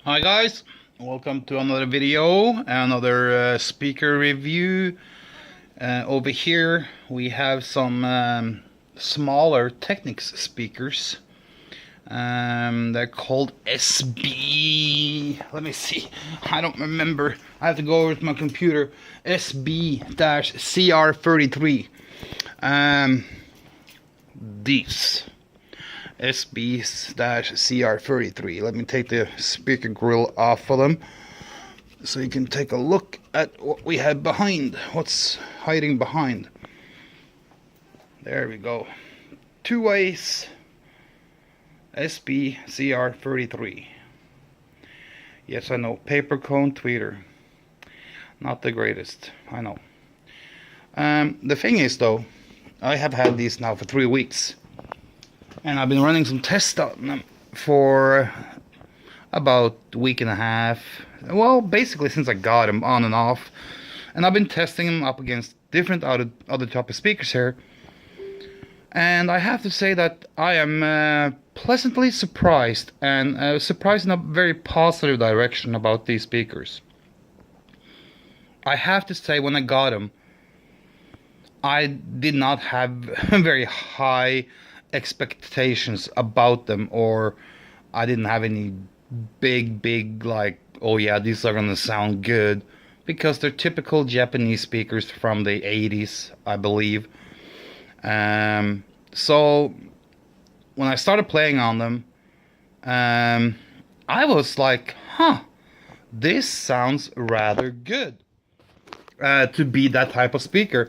Hi guys, welcome to another video, another speaker review. Over here we have some smaller Technics speakers. They're called SB. Let me see. I don't remember. I have to go over to my computer. SB-CR33. These. SB-CR33. Let me take the speaker grill off of them so you can take a look at what we have behind. What's hiding behind. There we go. Two ways. SB-CR33. Yes, I know. Paper cone tweeter. Not the greatest. I know. The thing is, though, I have had these now for 3 weeks. And I've been running some tests on them for about a week and a half. Well, basically since I got them on and off. And I've been testing them up against different other type of speakers here. And I have to say that I am pleasantly surprised, and surprised in a very positive direction about these speakers. I have to say, when I got them, I did not have very high expectations about them, or I didn't have any big like, oh yeah, these are gonna sound good, because they're typical Japanese speakers from the 80s, I believe. So when I started playing on them, I was like, huh, this sounds rather good to be that type of speaker.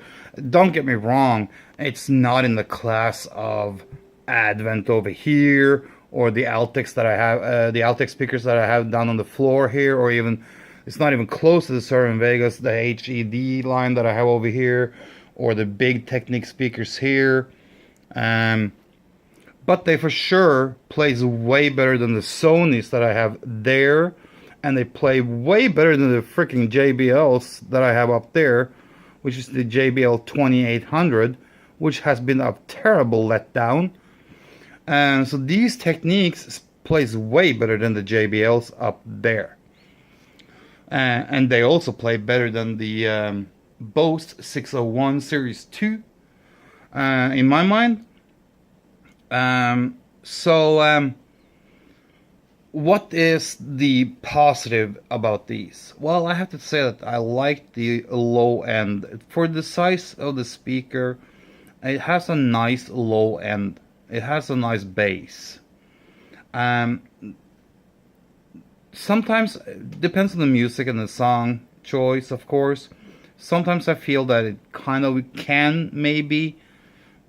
Don't get me wrong, it's not in the class of Advent over here, or the Altex that I have, the Altex speakers that I have down on the floor here, or even, it's not even close to the Cerwin Vegas, the HED line that I have over here, or the big Technics speakers here. But they for sure plays way better than the Sonys that I have there, and they play way better than the freaking JBLs that I have up there, which is the JBL 2800, which has been a terrible letdown. And so these Technics plays way better than the JBLs up there. And they also play better than the Bose 601 Series 2, in my mind. What is the positive about these? Well, I have to say that I like the low end. For the size of the speaker, it has a nice low end. It has a nice bass. Sometimes, it depends on the music and the song choice, of course. Sometimes I feel that it kind of can maybe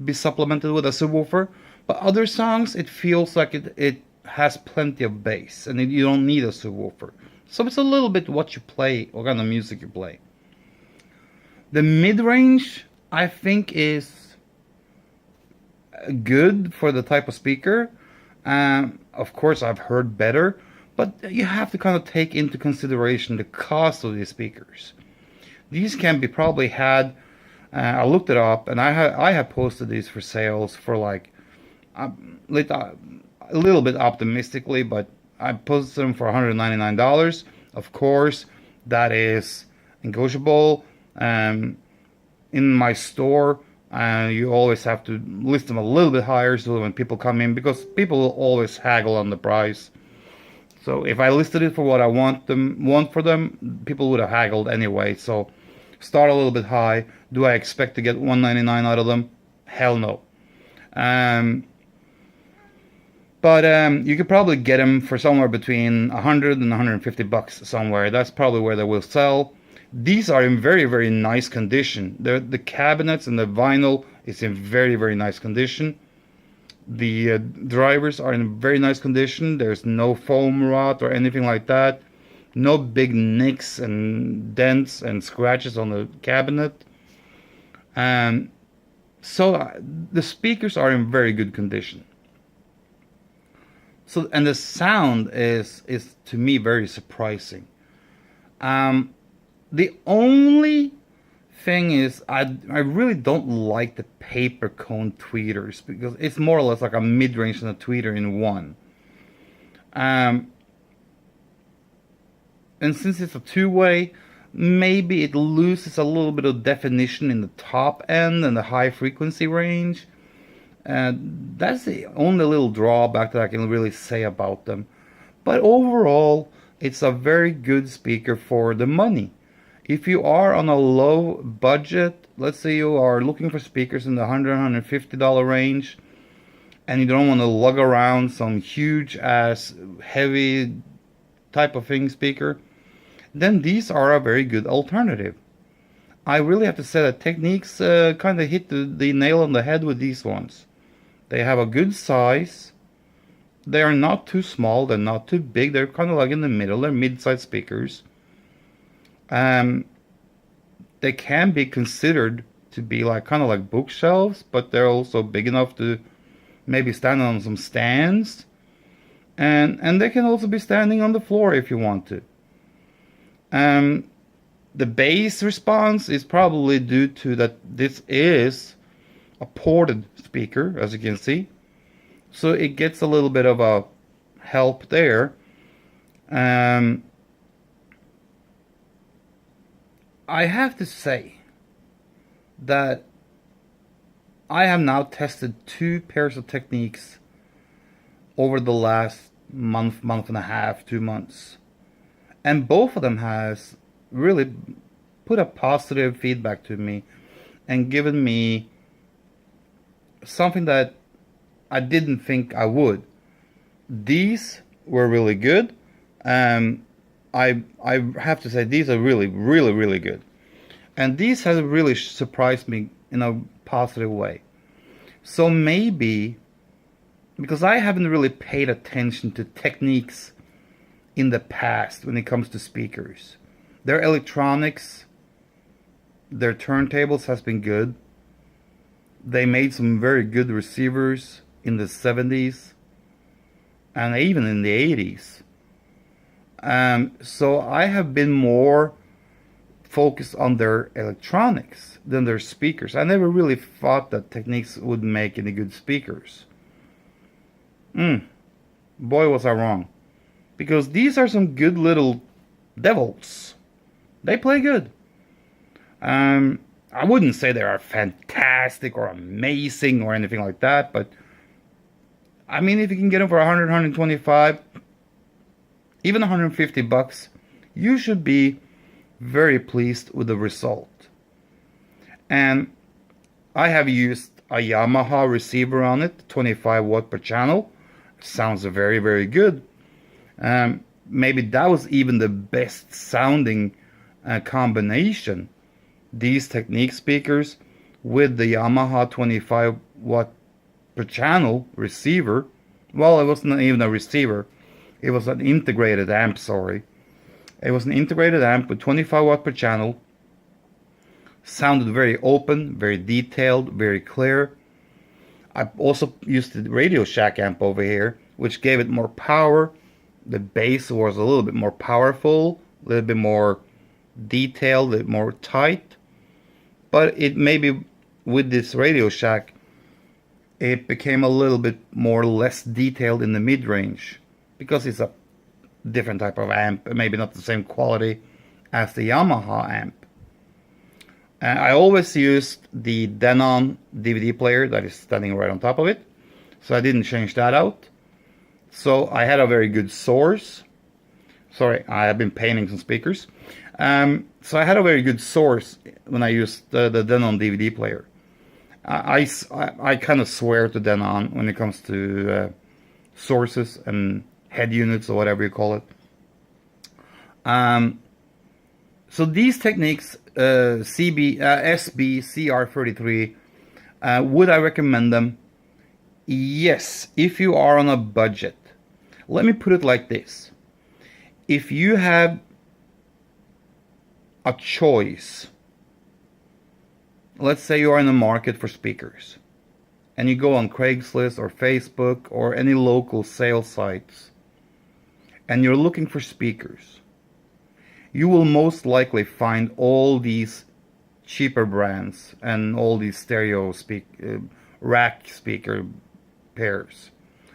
be supplemented with a subwoofer. But other songs, it feels like it has plenty of bass, and you don't need a subwoofer. So it's a little bit what you play, what kind of music you play. The mid-range, I think, is good for the type of speaker. Of course, I've heard better, but you have to kind of take into consideration the cost of these speakers. These can be probably had, I looked it up, and I have posted these for sales for like, a little bit optimistically, but I posted them for $199. Of course, that is negotiable. In my store, you always have to list them a little bit higher, so when people come in, because people will always haggle on the price. So if I listed it for what I want for them, people would have haggled anyway. So start a little bit high. Do I expect to get $199 out of them? Hell no. But you could probably get them for somewhere between 100 and 150 bucks somewhere. That's probably where they will sell. These are in very, very nice condition. The cabinets and the vinyl is in very, very nice condition. The drivers are in very nice condition. There's no foam rot or anything like that. No big nicks and dents and scratches on the cabinet. So the speakers are in very good condition. So, and the sound is to me very surprising. The only thing is, I really don't like the paper cone tweeters, because it's more or less like a mid-range and a tweeter in one. and since it's a two-way, maybe it loses a little bit of definition in the top end and the high frequency range. And that's the only little drawback that I can really say about them. But overall, it's a very good speaker for the money. If you are on a low budget, let's say you are looking for speakers in the $100, $150 range, and you don't want to lug around some huge ass heavy type of thing speaker, then these are a very good alternative. I really have to say that Technics kind of hit the nail on the head with these ones. They have a good size. They are not too small, they're not too big, they're kind of like in the middle, they're mid-sized speakers. They can be considered to be like kind of like bookshelves, but they're also big enough to maybe stand on some stands. And they can also be standing on the floor if you want to. The bass response is probably due to that this is a ported speaker, as you can see. So it gets a little bit of a help there. I have to say that I have now tested 2 pairs of Technics over the last month and a half, 2 months. And both of them has really put a positive feedback to me and given me something that I didn't think I would. These were really good. I have to say these are really good. And these have really surprised me in a positive way. So maybe, because I haven't really paid attention to Technics in the past when it comes to speakers. Their electronics, their turntables has been good. They made some very good receivers in the 70s and even in the 80s. So I have been more focused on their electronics than their speakers. I never really thought that Technics would make any good speakers. Boy, was I wrong. Because these are some good little devils. They play good. I wouldn't say they are fantastic or amazing or anything like that, but I mean, if you can get them for 100, 125, even 150 bucks, you should be very pleased with the result. And I have used a Yamaha receiver on it, 25 watt per channel. Sounds very good. Maybe that was even the best sounding combination. These Technics speakers with the Yamaha 25 watt per channel receiver. Well, it wasn't even a receiver. It was an integrated amp, sorry. It was an integrated amp with 25 watt per channel. Sounded very open, very detailed, very clear. I also used the Radio Shack amp over here, which gave it more power. The bass was a little bit more powerful, a little bit more detailed, a little bit more tight. But it maybe with this Radio Shack, it became a little bit more less detailed in the mid-range because it's a different type of amp, maybe not the same quality as the Yamaha amp. I always used the Denon DVD player that is standing right on top of it, so I didn't change that out. So I had a very good source. Sorry, I have been painting some speakers. So I had a very good source when I used the Denon DVD player. I kind of swear to Denon when it comes to sources and head units or whatever you call it. So these Technics SB-CR33, would I recommend them? Yes, if you are on a budget. Let me put it like this. If you have a choice, let's say you are in the market for speakers, and you go on Craigslist or Facebook or any local sales sites, and you're looking for speakers, you will most likely find all these cheaper brands and all these stereo rack speaker pairs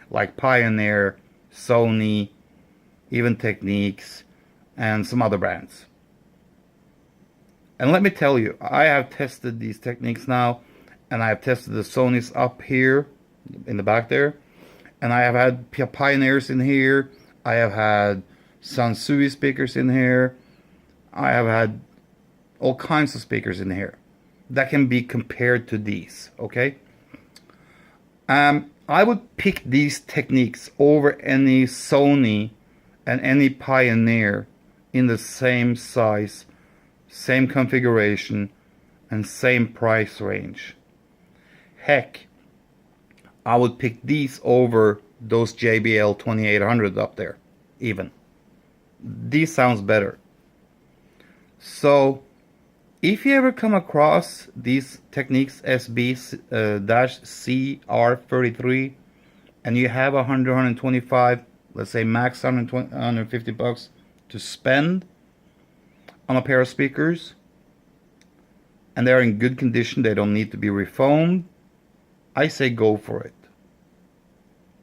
like Pioneer, Sony, even Technics, and some other brands. And let me tell you, I have tested these Technics now, and I have tested the Sonys up here in the back there, and I have had Pioneers in here, I have had Sansui speakers in here, I have had all kinds of speakers in here that can be compared to these, okay? I would pick these Technics over any Sony and any Pioneer in the same size, same configuration, and same price range. Heck, I would pick these over those JBL 2800 up there, even. These sounds better. So, if you ever come across these Technics SB-CR33 and you have 100, 125, let's say max 120, 150 bucks to spend on a pair of speakers, and they're in good condition, they don't need to be refoamed, I say go for it.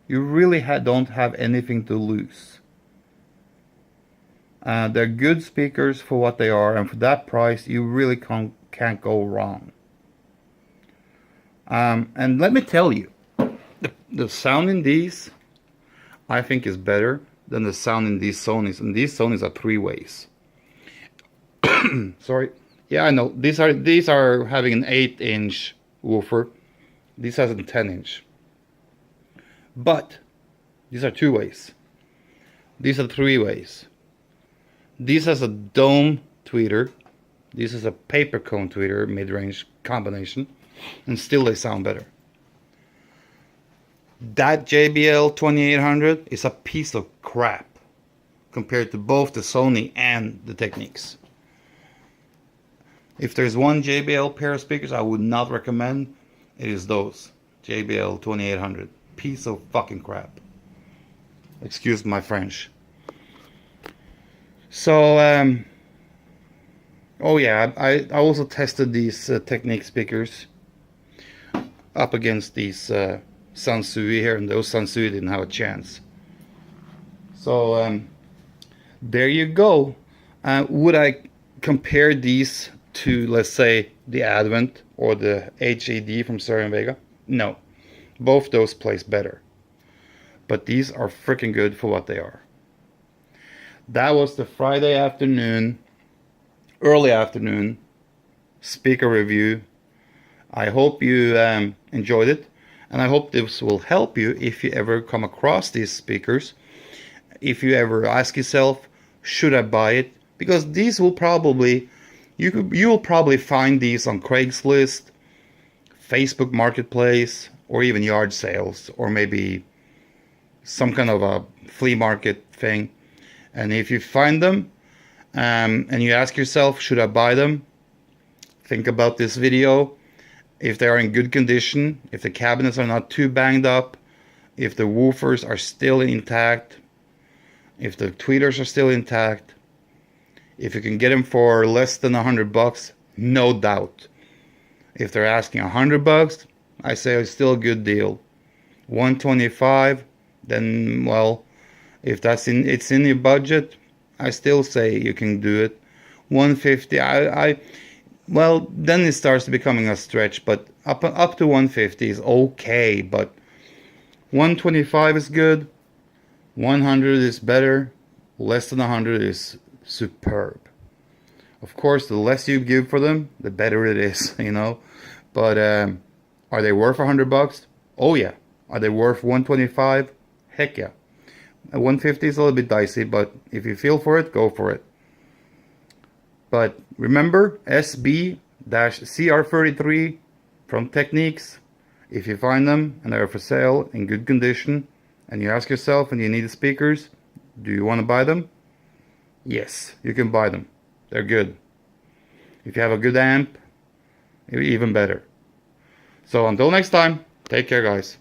You really don't have anything to lose. They're good speakers for what they are, and for that price you really can't go wrong. And let me tell you, the sound in these I think is better than the sound in these Sonys, and these Sonys are 3-ways. Sorry. Yeah, I know. These are having an 8-inch woofer. This has a 10-inch. But these are 2-ways. These are 3-ways. This has a dome tweeter. This is a paper cone tweeter, mid-range combination, and still they sound better. That JBL 2800 is a piece of crap compared to both the Sony and the Technics. If there's one JBL pair of speakers I would not recommend, it is those JBL 2800. Piece of fucking crap. Excuse my French. So, oh yeah, I also tested these Technics speakers up against these Sansui here, and those Sansui didn't have a chance. So, there you go. Would I compare these to, let's say, the Advent or the HAD from Stereo Vega? No. Both those plays better. But these are freaking good for what they are. That was the Friday afternoon, early afternoon speaker review. I hope you enjoyed it, and I hope this will help you if you ever come across these speakers. If you ever ask yourself, should I buy it? Because these will probably, you will probably find these on Craigslist, Facebook Marketplace, or even yard sales, or maybe some kind of a flea market thing. And if you find them and you ask yourself, should I buy them? Think about this video. If they are in good condition, if the cabinets are not too banged up, if the woofers are still intact, if the tweeters are still intact, if you can get them for less than $100, no doubt. If they're asking $100, I say it's still a good deal. 125, then well, if it's in your budget, I still say you can do it. 150, well, then it starts becoming a stretch, but up to 150 is okay, but 125 is good, 100 is better, less than 100 is superb. Of course, the less you give for them, the better it is, you know. But are they worth $100? Oh yeah. Are they worth 125? Heck yeah. 150 is a little bit dicey, but if you feel for it, go for it. But remember, SB-CR33 from Technics. If you find them and they're for sale in good condition, and you ask yourself and you need the speakers, do you want to buy them? Yes, you can buy them. They're good. If you have a good amp, even better. So until next time, take care guys.